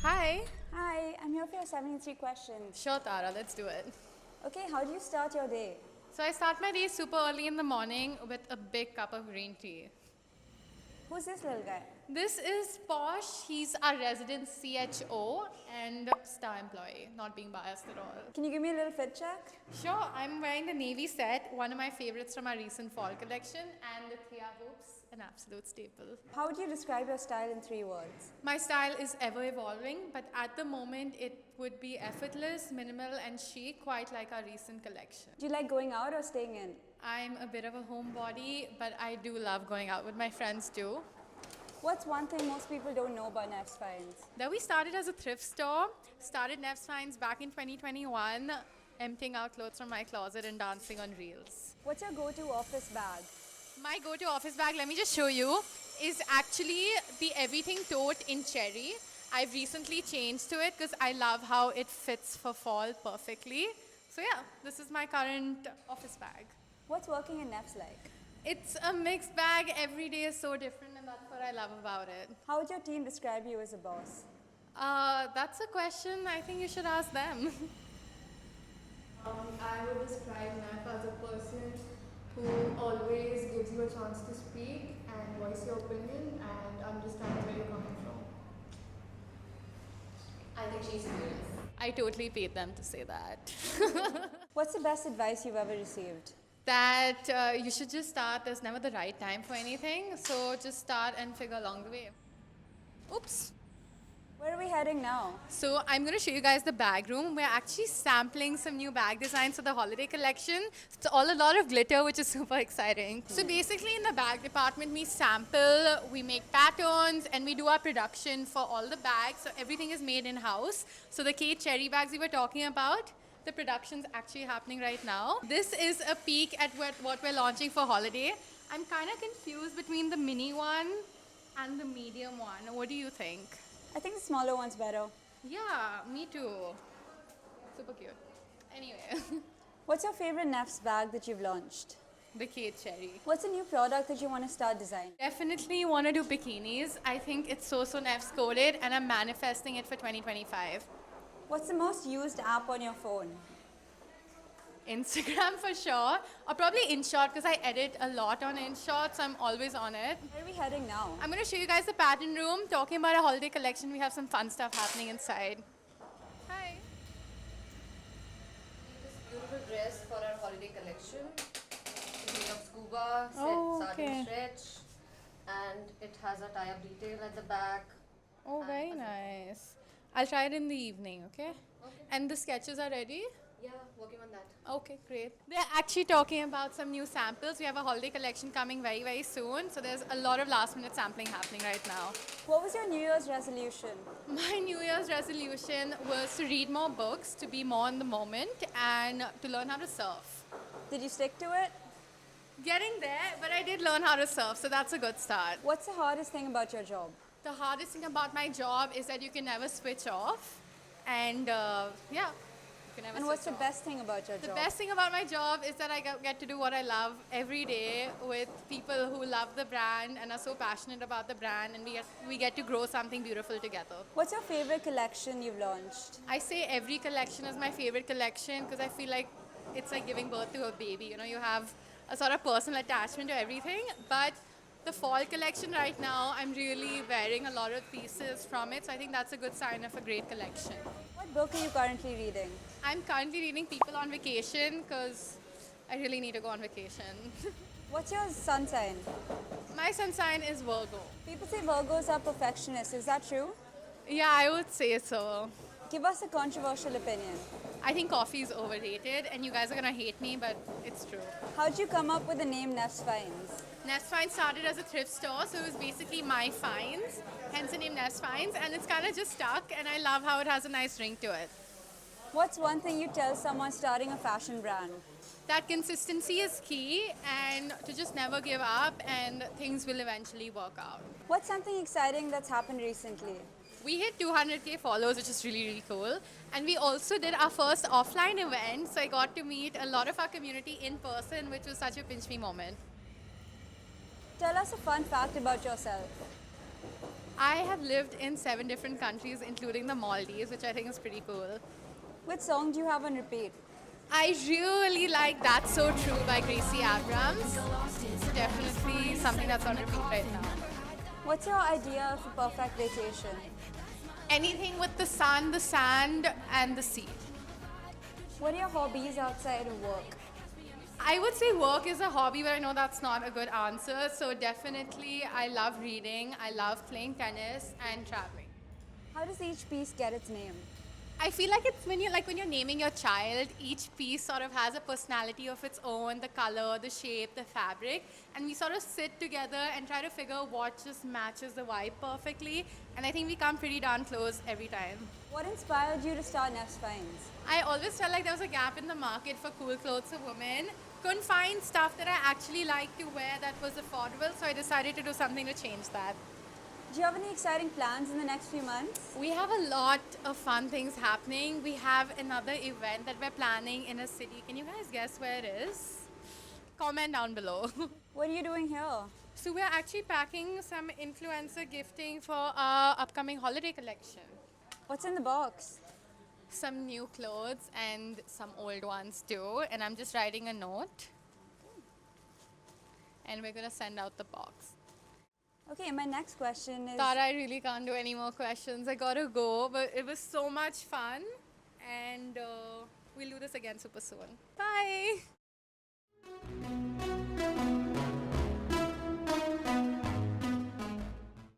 Hi. Hi, I'm here for your 73 questions. Sure, Tara, let's do it. Okay, how do you start your day? So I start my day super early in the morning with a big cup of green tea. Who's this little guy? This is Posh. He's our resident CHO and star employee, not being biased at all. Can you give me a little fit check? Sure, I'm wearing the navy set, one of my favorites from our recent fall collection, and the Thea hoops, an absolute staple. How would you describe your style in 3 words? My style is ever evolving, but at the moment it would be effortless, minimal, and chic, quite like our recent collection. Do you like going out or staying in? I'm a bit of a homebody, but I do love going out with my friends too. What's one thing most people don't know about Neff's Finds? That we started as a thrift store, started Neff's Finds back in 2021, emptying out clothes from my closet and dancing on reels. What's your go-to office bag? My go-to office bag, let me just show you, is actually the Everything Tote in cherry. I've recently changed to it because I love how it fits for fall perfectly. So yeah, this is my current office bag. What's working in Neff's like? It's a mixed bag. Every day is so different, and that's what I love about it. How would your team describe you as a boss? That's a question I think you should ask them. I would describe Neff as a person who always gives you a chance to speak and voice your opinion and understands where you're coming from. I think she's fearless. I totally paid them to say that. What's the best advice you've ever received? That you should just start. There's never the right time for anything. So just start and figure along the way. Oops. Where are we heading now? So I'm going to show you guys the bag room. We're actually sampling some new bag designs for the holiday collection. It's all a lot of glitter, which is super exciting. So basically in the bag department, we sample, we make patterns, and we do our production for all the bags. So everything is made in-house. So the Kate cherry bags we were talking about, the production's actually happening right now. This is a peek at what we're launching for holiday. I'm kind of confused between the mini one and the medium one. What do you think? I think the smaller one's better. Yeah, me too. Super cute. Anyway, What's your favorite Neff's bag that you've launched? the Kate cherry. What's a new product that you want to start designing? Definitely want to do bikinis. I think it's so Neff's coded, and I'm manifesting it for 2025. What's the most used app on your phone? Instagram for sure, or probably InShot because I edit a lot on InShot, so I'm always on it. Where are we heading now? I'm going to show you guys the pattern room. Talking about a holiday collection, we have some fun stuff happening inside. Hi. This beautiful dress for our holiday collection. It's made of scuba, Oh, satin okay. stretch, and it has a tie-up detail at the back. Oh, very nice. I'll try it in the evening, okay? Okay. And the sketches are ready? Yeah, working on that. Okay, great. They're actually talking about some new samples. We have a holiday collection coming very soon. So there's a lot of last minute sampling happening right now. What was your New Year's resolution? My New Year's resolution was to read more books, to be more in the moment, and to learn how to surf. Did you stick to it? Getting there, but I did learn how to surf, so that's a good start. What's the hardest thing about your job? The hardest thing about my job is that you can never switch off. And yeah, you can never And what's the switch off. best thing about your The job? best thing about my job is that I get to do what I love every day with people who love the brand and are so passionate about the brand, and we get to grow something beautiful together. What's your favorite collection you've launched? I say every collection is my favorite collection because I feel like it's like giving birth to a baby. You know, you have a sort of personal attachment to everything, but the fall collection right now, I'm really wearing a lot of pieces from it, so I think that's a good sign of a great collection. What book are you currently reading? I'm currently reading People on Vacation because I really need to go on vacation. What's your sun sign? My sun sign is Virgo. People say Virgos are perfectionists. Is that true? Yeah, I would say so. Give us a controversial opinion. I think coffee is overrated, and you guys are gonna hate me, but it's true. How'd you come up with the name Neff's Finds? Nest Finds started as a thrift store, so it was basically my finds, hence the name Nest Finds, and it's kind of just stuck, and I love how it has a nice ring to it. What's one thing you tell someone starting a fashion brand? That consistency is key, and to just never give up, and things will eventually work out. What's something exciting that's happened recently? We hit 200K followers, which is really cool. And we also did our first offline event, so I got to meet a lot of our community in person, which was such a pinch me moment. Tell us a fun fact about yourself. I have lived in 7 different countries, including the Maldives, which I think is pretty cool. Which song do you have on repeat? I really like That's So True by Gracie Abrams. Definitely something that's on repeat right now. What's your idea of a perfect vacation? Anything with the sun, the sand, and the sea. What are your hobbies outside of work? I would say work is a hobby, but I know that's not a good answer. So definitely, I love reading, I love playing tennis, and traveling. How does each piece get its name? I feel like it's when you're naming your child, each piece sort of has a personality of its own, the color, the shape, the fabric, and we sort of sit together and try to figure what just matches the vibe perfectly. And I think we come pretty darn close every time. What inspired you to start Nest Finds? I always felt like there was a gap in the market for cool clothes for women. Couldn't find stuff that I actually liked to wear that was affordable, so I decided to do something to change that. Do you have any exciting plans in the next few months? We have a lot of fun things happening. We have another event that we're planning in a city. Can you guys guess where it is? Comment down below. What are you doing here? So we're actually packing some influencer gifting for our upcoming holiday collection. What's in the box? Some new clothes and some old ones too. And I'm just writing a note. And we're gonna send out the box. Okay, my next question is... Tara, I really can't do any more questions. I gotta go, but it was so much fun. And we'll do this again super soon. Bye.